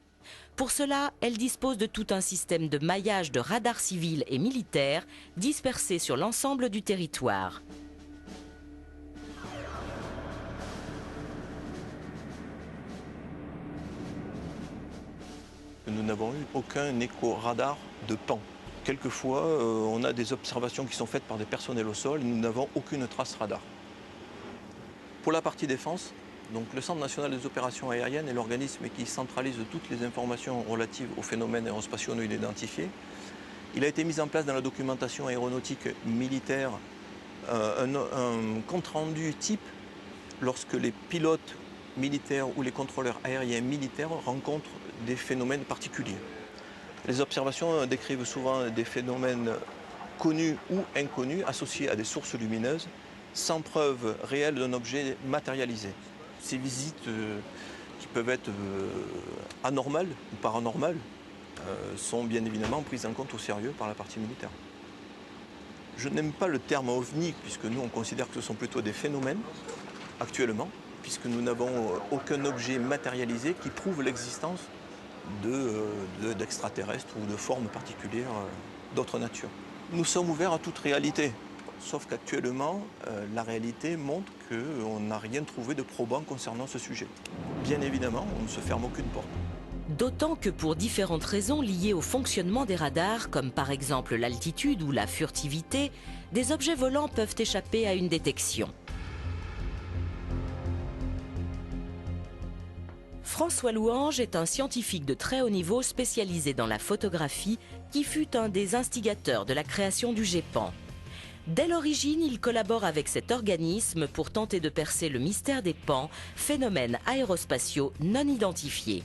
Pour cela, elle dispose de tout un système de maillage de radars civils et militaires dispersés sur l'ensemble du territoire. Nous n'avons eu aucun écho-radar de pan. Quelquefois, on a des observations qui sont faites par des personnels au sol et nous n'avons aucune trace radar. Pour la partie défense, Donc le Centre national des opérations aériennes est l'organisme qui centralise toutes les informations relatives aux phénomènes aérospatiaux non identifiés. Il a été mis en place dans la documentation aéronautique militaire un compte-rendu type lorsque les pilotes militaires ou les contrôleurs aériens militaires rencontrent des phénomènes particuliers. Les observations décrivent souvent des phénomènes connus ou inconnus associés à des sources lumineuses sans preuve réelle d'un objet matérialisé. Ces visites qui peuvent être anormales ou paranormales sont bien évidemment prises en compte au sérieux par la partie militaire. Je n'aime pas le terme ovni puisque nous on considère que ce sont plutôt des phénomènes actuellement, puisque nous n'avons aucun objet matérialisé qui prouve l'existence d'extraterrestres ou de formes particulières d'autre nature. Nous sommes ouverts à toute réalité, sauf qu'actuellement, la réalité montre qu'on n'a rien trouvé de probant concernant ce sujet. Bien évidemment, on ne se ferme aucune porte. D'autant que pour différentes raisons liées au fonctionnement des radars, comme par exemple l'altitude ou la furtivité, des objets volants peuvent échapper à une détection. François Louange est un scientifique de très haut niveau spécialisé dans la photographie qui fut un des instigateurs de la création du GEPAN. Dès l'origine, il collabore avec cet organisme pour tenter de percer le mystère des PAN, phénomènes aérospatiaux non identifiés.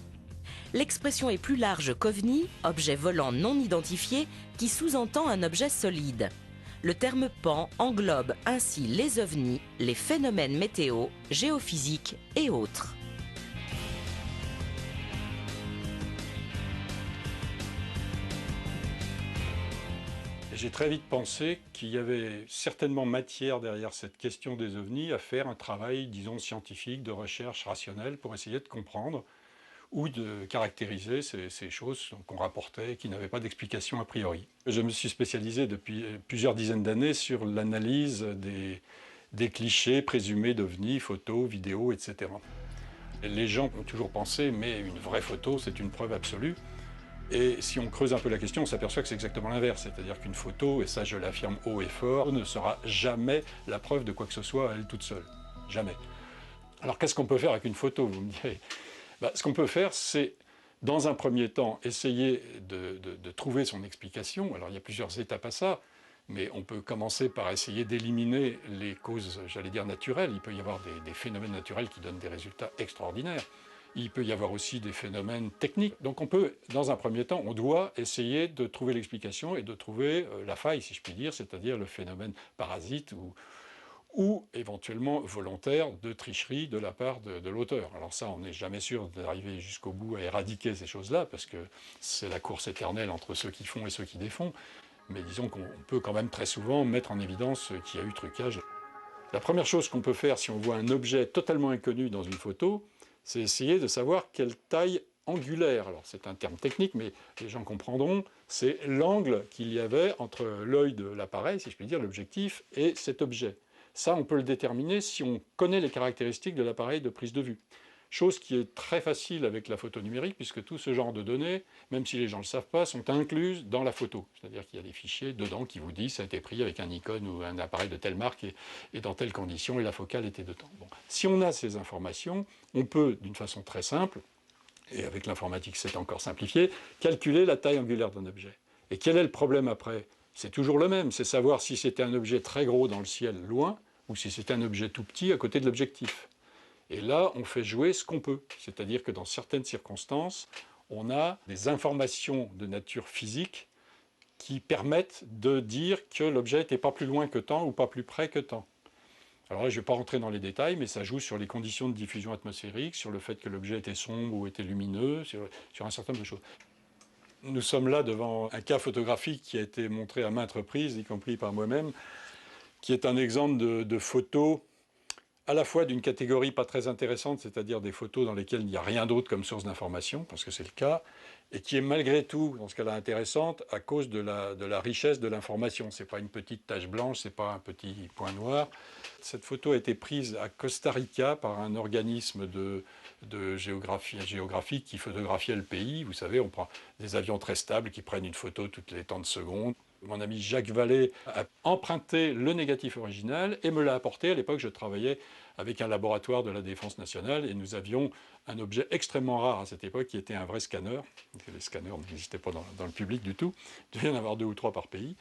L'expression est plus large qu'OVNI, objet volant non identifié, qui sous-entend un objet solide. Le terme PAN englobe ainsi les ovnis, les phénomènes météo, géophysiques et autres. J'ai très vite pensé qu'il y avait certainement matière derrière cette question des ovnis à faire un travail, disons, scientifique, de recherche rationnelle pour essayer de comprendre ou de caractériser ces choses qu'on rapportait et qui n'avaient pas d'explication a priori. Je me suis spécialisé depuis plusieurs dizaines d'années sur l'analyse des clichés présumés d'ovnis, photos, vidéos, etc. Les gens ont toujours pensé, mais une vraie photo, c'est une preuve absolue. Et si on creuse un peu la question, on s'aperçoit que c'est exactement l'inverse. C'est-à-dire qu'une photo, et ça je l'affirme haut et fort, ne sera jamais la preuve de quoi que ce soit à elle toute seule. Jamais. Alors qu'est-ce qu'on peut faire avec une photo, vous me direz ? Ce qu'on peut faire, c'est, dans un premier temps, essayer de trouver son explication. Alors il y a plusieurs étapes à ça, mais on peut commencer par essayer d'éliminer les causes, j'allais dire, naturelles. Il peut y avoir des phénomènes naturels qui donnent des résultats extraordinaires. Il peut y avoir aussi des phénomènes techniques. Donc on peut, dans un premier temps, on doit essayer de trouver l'explication et de trouver la faille, si je puis dire, c'est-à-dire le phénomène parasite ou éventuellement volontaire de tricherie de la part de l'auteur. Alors ça, on n'est jamais sûr d'arriver jusqu'au bout à éradiquer ces choses-là, parce que c'est la course éternelle entre ceux qui font et ceux qui défont. Mais disons qu'on peut quand même très souvent mettre en évidence qu'il y a eu trucage. La première chose qu'on peut faire si on voit un objet totalement inconnu dans une photo, c'est essayer de savoir quelle taille angulaire. Alors c'est un terme technique, mais les gens comprendront, c'est l'angle qu'il y avait entre l'œil de l'appareil, si je puis dire, l'objectif, et cet objet. Ça, on peut le déterminer si on connaît les caractéristiques de l'appareil de prise de vue. Chose qui est très facile avec la photo numérique, puisque tout ce genre de données, même si les gens ne le savent pas, sont incluses dans la photo. C'est-à-dire qu'il y a des fichiers dedans qui vous disent que ça a été pris avec un Nikon ou un appareil de telle marque et dans telles conditions, et la focale était dedans. Bon. Si on a ces informations, on peut, d'une façon très simple, et avec l'informatique c'est encore simplifié, calculer la taille angulaire d'un objet. Et quel est le problème après ? C'est toujours le même, c'est savoir si c'était un objet très gros dans le ciel, loin, ou si c'était un objet tout petit à côté de l'objectif. Et là, on fait jouer ce qu'on peut. C'est-à-dire que dans certaines circonstances, on a des informations de nature physique qui permettent de dire que l'objet n'était pas plus loin que tant ou pas plus près que tant. Alors là, je ne vais pas rentrer dans les détails, mais ça joue sur les conditions de diffusion atmosphérique, sur le fait que l'objet était sombre ou était lumineux, sur un certain nombre de choses. Nous sommes là devant un cas photographique qui a été montré à maintes reprises, y compris par moi-même, qui est un exemple de photos à la fois d'une catégorie pas très intéressante, c'est-à-dire des photos dans lesquelles il n'y a rien d'autre comme source d'information, parce que c'est le cas, et qui est malgré tout, dans ce cas-là, intéressante à cause de la richesse de l'information. Ce n'est pas une petite tache blanche, ce n'est pas un petit point noir. Cette photo a été prise à Costa Rica par un organisme de géographique qui photographiait le pays. Vous savez, on prend des avions très stables qui prennent une photo toutes les temps de secondes. Mon ami Jacques Vallée a emprunté le négatif original et me l'a apporté. À l'époque, je travaillais avec un laboratoire de la Défense nationale, et nous avions un objet extrêmement rare à cette époque, qui était un vrai scanner. Les scanners n'existaient pas dans le public du tout, il devait y en avoir 2 ou 3 par pays.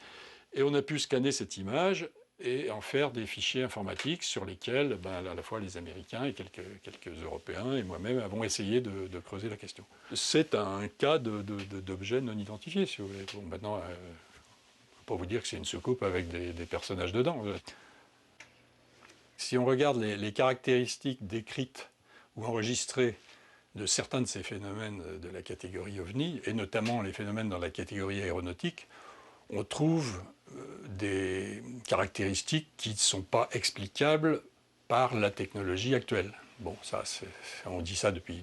Et on a pu scanner cette image et en faire des fichiers informatiques sur lesquels à la fois les Américains et quelques Européens et moi-même avons essayé de creuser la question. C'est un cas d'objet non identifié, si vous voulez. Bon, maintenant, on ne peut pas vous dire que c'est une soucoupe avec des personnages dedans. Si on regarde les caractéristiques décrites ou enregistrées de certains de ces phénomènes de la catégorie OVNI, et notamment les phénomènes dans la catégorie aéronautique, on trouve des caractéristiques qui ne sont pas explicables par la technologie actuelle. Bon, ça, on dit ça depuis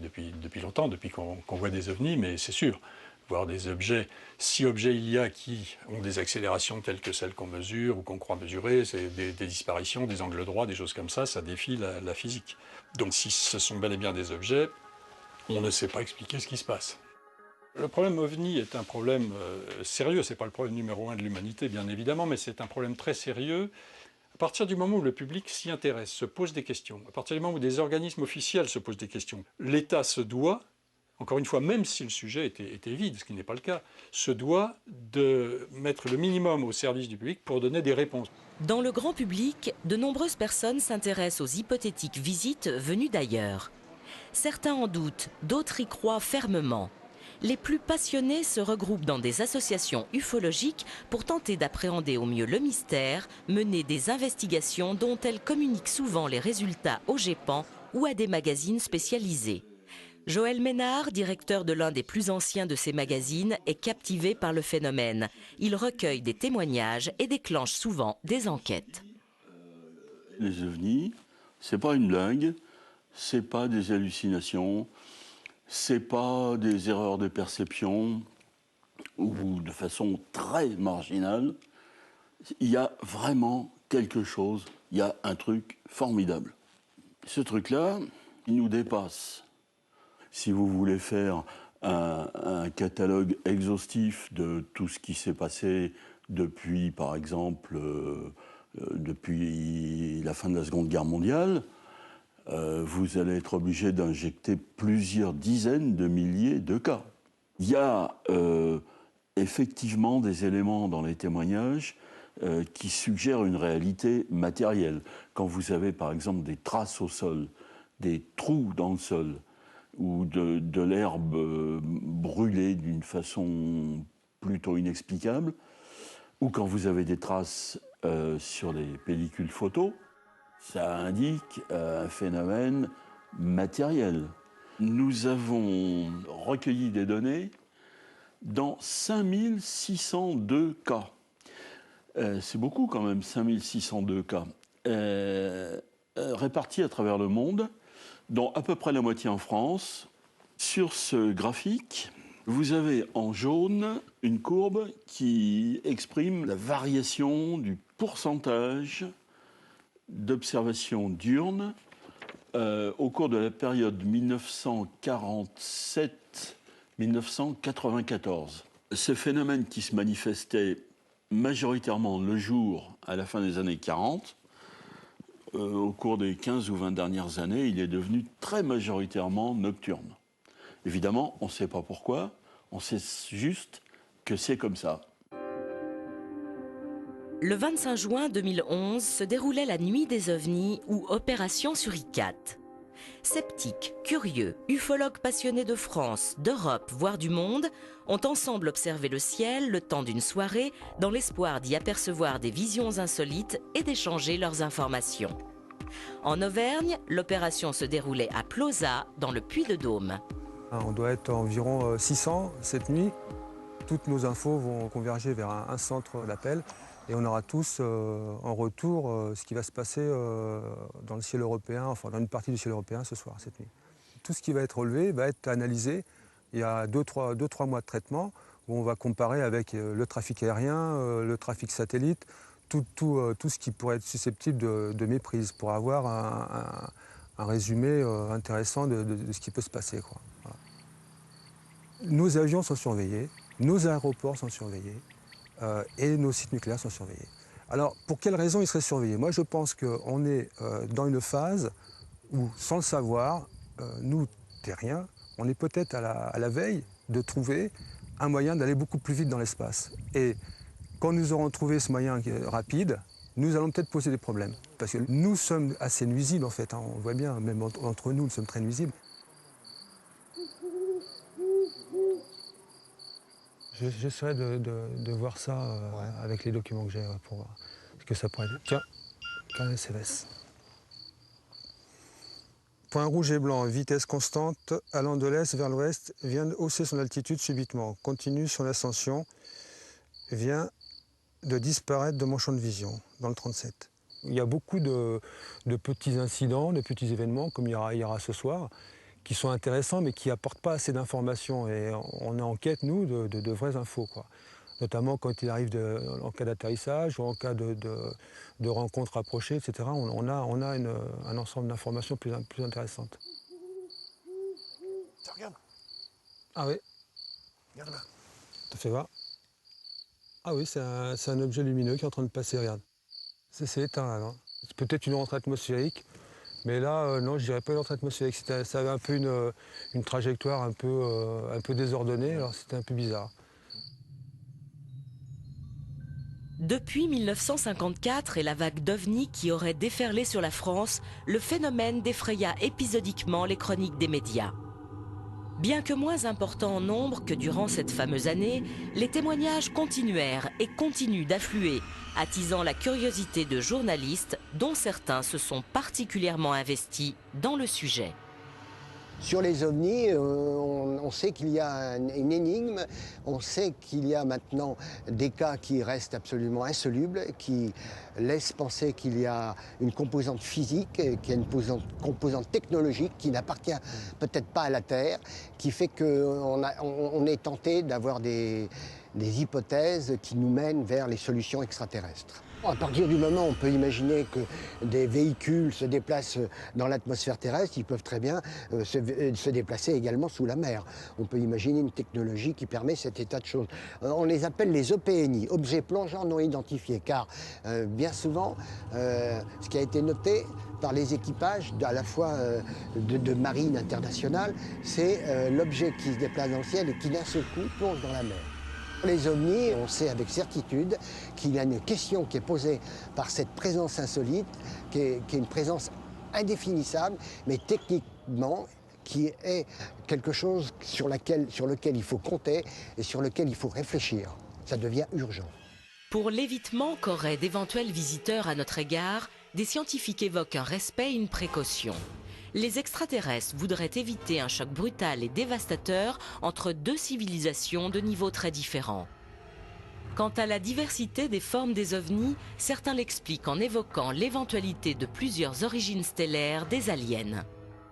longtemps, depuis qu'on voit des ovnis, mais c'est sûr, voir des objets, si objets il y a qui ont des accélérations telles que celles qu'on mesure ou qu'on croit mesurer, c'est des disparitions, des angles droits, des choses comme ça défie la physique. Donc si ce sont bel et bien des objets, on ne sait pas expliquer ce qui se passe. Le problème OVNI est un problème sérieux, ce n'est pas le problème numéro 1 de l'humanité bien évidemment, mais c'est un problème très sérieux. À partir du moment où le public s'y intéresse, se pose des questions, à partir du moment où des organismes officiels se posent des questions, l'État se doit, encore une fois, même si le sujet était vide, ce qui n'est pas le cas, se doit de mettre le minimum au service du public pour donner des réponses. Dans le grand public, de nombreuses personnes s'intéressent aux hypothétiques visites venues d'ailleurs. Certains en doutent, d'autres y croient fermement. Les plus passionnés se regroupent dans des associations ufologiques pour tenter d'appréhender au mieux le mystère, mener des investigations dont elles communiquent souvent les résultats au GEPAN ou à des magazines spécialisés. Joël Ménard, directeur de l'un des plus anciens de ces magazines, est captivé par le phénomène. Il recueille des témoignages et déclenche souvent des enquêtes. Les ovnis, c'est pas une blague, c'est pas des hallucinations, c'est pas des erreurs de perception ou de façon très marginale. Il y a vraiment quelque chose, il y a un truc formidable. Ce truc-là, il nous dépasse. Si vous voulez faire un catalogue exhaustif de tout ce qui s'est passé depuis, par exemple, depuis la fin de la Seconde Guerre mondiale, vous allez être obligé d'injecter plusieurs dizaines de milliers de cas. Il y a effectivement des éléments dans les témoignages qui suggèrent une réalité matérielle. Quand vous avez par exemple des traces au sol, des trous dans le sol, ou de l'herbe brûlée d'une façon plutôt inexplicable, ou quand vous avez des traces sur les pellicules photos, ça indique un phénomène matériel. Nous avons recueilli des données dans 5602 cas. C'est beaucoup quand même, 5602 cas. Répartis à travers le monde, dont à peu près la moitié en France. Sur ce graphique, vous avez en jaune une courbe qui exprime la variation du pourcentage d'observations diurnes au cours de la période 1947-1994. Ce phénomène qui se manifestait majoritairement le jour à la fin des années 40, au cours des 15 ou 20 dernières années, il est devenu très majoritairement nocturne. Évidemment, on ne sait pas pourquoi, on sait juste que c'est comme ça. Le 25 juin 2011 se déroulait la Nuit des OVNIs ou Opération Suricat. Sceptiques, curieux, ufologues passionnés de France, d'Europe, voire du monde, ont ensemble observé le ciel le temps d'une soirée dans l'espoir d'y apercevoir des visions insolites et d'échanger leurs informations. En Auvergne, l'opération se déroulait à Plauzat, dans le Puy-de-Dôme. On doit être environ 600 cette nuit. Toutes nos infos vont converger vers un centre d'appel et on aura tous en retour ce qui va se passer dans le ciel européen, enfin dans une partie du ciel européen ce soir, cette nuit. Tout ce qui va être relevé va être analysé. Il y a 2-3 mois de traitement où on va comparer avec le trafic aérien, le trafic satellite, tout ce qui pourrait être susceptible de méprise pour avoir un résumé intéressant de ce qui peut se passer, quoi. Voilà. Nos avions sont surveillés, nos aéroports sont surveillés et nos sites nucléaires sont surveillés. Alors, pour quelles raisons il serait surveillé? Moi, je pense qu'on est dans une phase où, sans le savoir, nous, terriens, on est peut-être à la veille de trouver un moyen d'aller beaucoup plus vite dans l'espace. Et quand nous aurons trouvé ce moyen rapide, nous allons peut-être poser des problèmes. Parce que nous sommes assez nuisibles, en fait. Hein. On voit bien, même entre nous, nous sommes très nuisibles. J'essaierai de voir ça avec les documents que j'ai pour voir ce que ça pourrait être. Tiens, carnet CVS. Point rouge et blanc, vitesse constante, allant de l'est vers l'ouest, vient hausser son altitude subitement. Continue son ascension, vient de disparaître de mon champ de vision, dans le 37. Il y a beaucoup de petits incidents, de petits événements, comme il y aura ce soir, qui sont intéressants, mais qui n'apportent pas assez d'informations. Et on est en quête, nous, de vraies infos, quoi. Notamment quand il arrive en cas d'atterrissage ou en cas de rencontres rapprochées, etc. On a un ensemble d'informations plus intéressantes. Ça regarde. Ah oui. Regarde là. Ça fait voir. Ah oui, c'est un objet lumineux qui est en train de passer, regarde. C'est éteint là, non? C'est peut-être une rentrée atmosphérique, mais là, non, je dirais pas une rentrée atmosphérique. Ça avait un peu une trajectoire un peu désordonnée, alors c'était un peu bizarre. Depuis 1954 et la vague d'OVNI qui aurait déferlé sur la France, le phénomène défraya épisodiquement les chroniques des médias. Bien que moins important en nombre que durant cette fameuse année, les témoignages continuèrent et continuent d'affluer, attisant la curiosité de journalistes dont certains se sont particulièrement investis dans le sujet. Sur les ovnis, on sait qu'il y a une énigme, on sait qu'il y a maintenant des cas qui restent absolument insolubles, qui laissent penser qu'il y a une composante physique, qu'il y a une composante technologique qui n'appartient peut-être pas à la Terre, qui fait qu'on est tenté d'avoir des hypothèses qui nous mènent vers les solutions extraterrestres. À partir du moment où on peut imaginer que des véhicules se déplacent dans l'atmosphère terrestre, ils peuvent très bien se déplacer également sous la mer. On peut imaginer une technologie qui permet cet état de choses. On les appelle les OPNI, objets plongeants non identifiés, car bien souvent, ce qui a été noté par les équipages, à la fois de marine internationale, c'est l'objet qui se déplace dans le ciel et qui d'un seul coup plonge dans la mer. Les ovnis, on sait avec certitude qu'il y a une question qui est posée par cette présence insolite, qui est une présence indéfinissable, mais techniquement qui est quelque chose sur lequel il faut compter et sur lequel il faut réfléchir. Ça devient urgent. Pour l'évitement qu'auraient d'éventuels visiteurs à notre égard, des scientifiques évoquent un respect et une précaution. Les extraterrestres voudraient éviter un choc brutal et dévastateur entre deux civilisations de niveaux très différents. Quant à la diversité des formes des ovnis, certains l'expliquent en évoquant l'éventualité de plusieurs origines stellaires des aliens.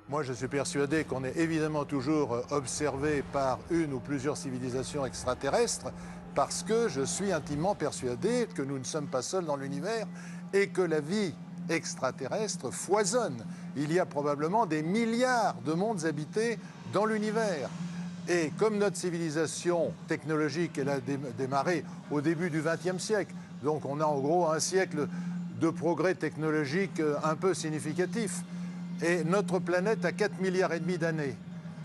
Moi, je suis persuadé qu'on est évidemment toujours observé par une ou plusieurs civilisations extraterrestres, parce que je suis intimement persuadé que nous ne sommes pas seuls dans l'univers et que la vie extraterrestre foisonne. Il y a probablement des milliards de mondes habités dans l'univers. Et comme notre civilisation technologique, elle a démarré au début du XXe siècle, donc on a en gros un siècle de progrès technologique un peu significatif. Et notre planète a 4,5 milliards d'années.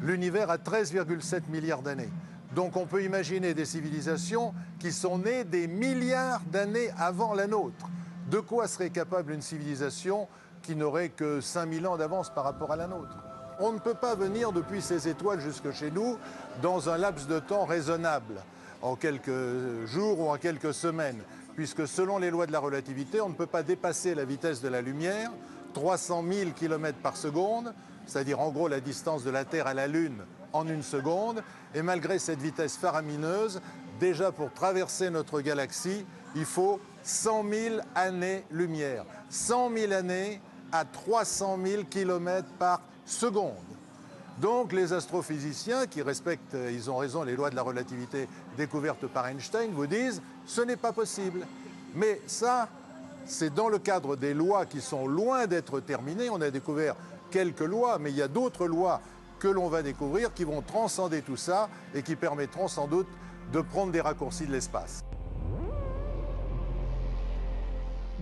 L'univers a 13,7 milliards d'années. Donc on peut imaginer des civilisations qui sont nées des milliards d'années avant la nôtre. De quoi serait capable une civilisation qui n'aurait que 5000 ans d'avance par rapport à la nôtre? On ne peut pas venir depuis ces étoiles jusque chez nous dans un laps de temps raisonnable, en quelques jours ou en quelques semaines, puisque selon les lois de la relativité, on ne peut pas dépasser la vitesse de la lumière, 300 000 km par seconde, c'est-à-dire en gros la distance de la Terre à la Lune en une seconde, et malgré cette vitesse faramineuse, déjà pour traverser notre galaxie, il faut 100 000 années-lumière. 100 000 années à 300 000 km par seconde. Donc les astrophysiciens qui respectent, ils ont raison, les lois de la relativité découvertes par Einstein, vous disent ce n'est pas possible. Mais ça, c'est dans le cadre des lois qui sont loin d'être terminées. On a découvert quelques lois, mais il y a d'autres lois que l'on va découvrir qui vont transcender tout ça et qui permettront sans doute de prendre des raccourcis de l'espace.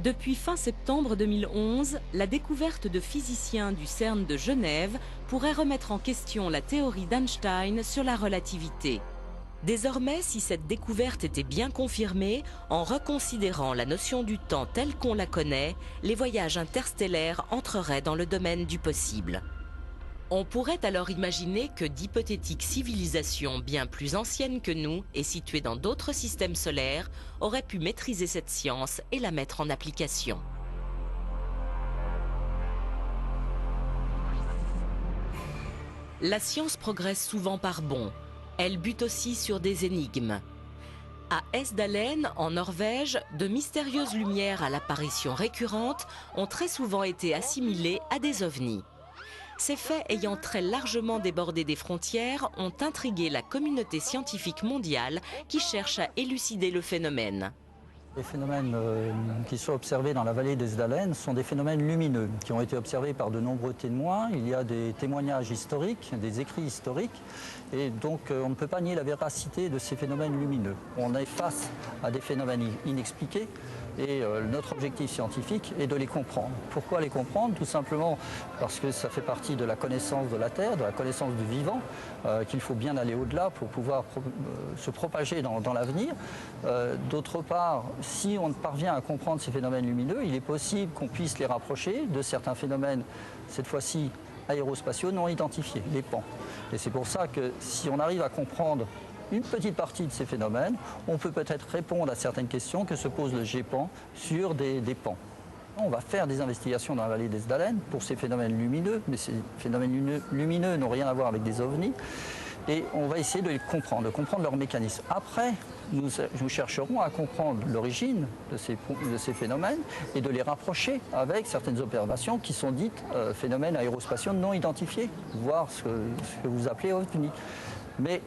Depuis fin septembre 2011, la découverte de physiciens du CERN de Genève pourrait remettre en question la théorie d'Einstein sur la relativité. Désormais, si cette découverte était bien confirmée, en reconsidérant la notion du temps telle qu'on la connaît, les voyages interstellaires entreraient dans le domaine du possible. On pourrait alors imaginer que d'hypothétiques civilisations bien plus anciennes que nous et situées dans d'autres systèmes solaires auraient pu maîtriser cette science et la mettre en application. La science progresse souvent par bonds. Elle bute aussi sur des énigmes. À Esdalen, en Norvège, de mystérieuses lumières à l'apparition récurrente ont très souvent été assimilées à des ovnis. Ces faits ayant très largement débordé des frontières ont intrigué la communauté scientifique mondiale qui cherche à élucider le phénomène. Les phénomènes qui sont observés dans la vallée d'Esdalen sont des phénomènes lumineux qui ont été observés par de nombreux témoins. Il y a des témoignages historiques, des écrits historiques, et donc on ne peut pas nier la véracité de ces phénomènes lumineux. On est face à des phénomènes inexpliqués et notre objectif scientifique est de les comprendre. Pourquoi les comprendre? Tout simplement parce que ça fait partie de la connaissance de la Terre, de la connaissance du vivant, qu'il faut bien aller au-delà pour pouvoir se propager dans l'avenir. D'autre part, si on parvient à comprendre ces phénomènes lumineux, il est possible qu'on puisse les rapprocher de certains phénomènes, cette fois-ci aérospatiaux non identifiés, les PAN. Et c'est pour ça que si on arrive à comprendre une petite partie de ces phénomènes, on peut peut-être répondre à certaines questions que se pose le GEPAN sur des PAN. On va faire des investigations dans la vallée d'Esdalen pour ces phénomènes lumineux, mais ces phénomènes lumineux n'ont rien à voir avec des ovnis. Et on va essayer de les comprendre, de comprendre leur mécanisme. Après, nous chercherons à comprendre l'origine de ces phénomènes et de les rapprocher avec certaines observations qui sont dites phénomènes aérospatiaux non identifiés, voire ce que vous appelez ovnis. Mais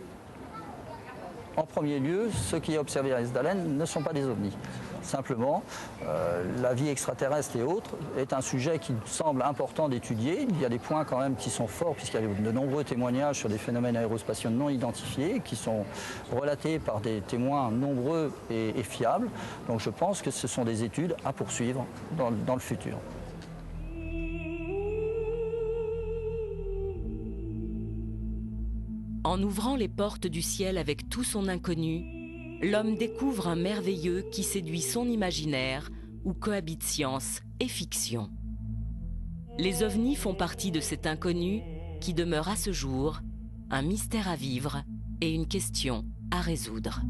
en premier lieu, ce qui est observé à Esdalen ne sont pas des ovnis. Simplement, la vie extraterrestre et autres est un sujet qui semble important d'étudier. Il y a des points quand même qui sont forts, puisqu'il y a de nombreux témoignages sur des phénomènes aérospatiaux non identifiés, qui sont relatés par des témoins nombreux et fiables. Donc je pense que ce sont des études à poursuivre dans le futur. En ouvrant les portes du ciel avec tout son inconnu, l'homme découvre un merveilleux qui séduit son imaginaire, où cohabitent science et fiction. Les ovnis font partie de cet inconnu qui demeure à ce jour un mystère à vivre et une question à résoudre.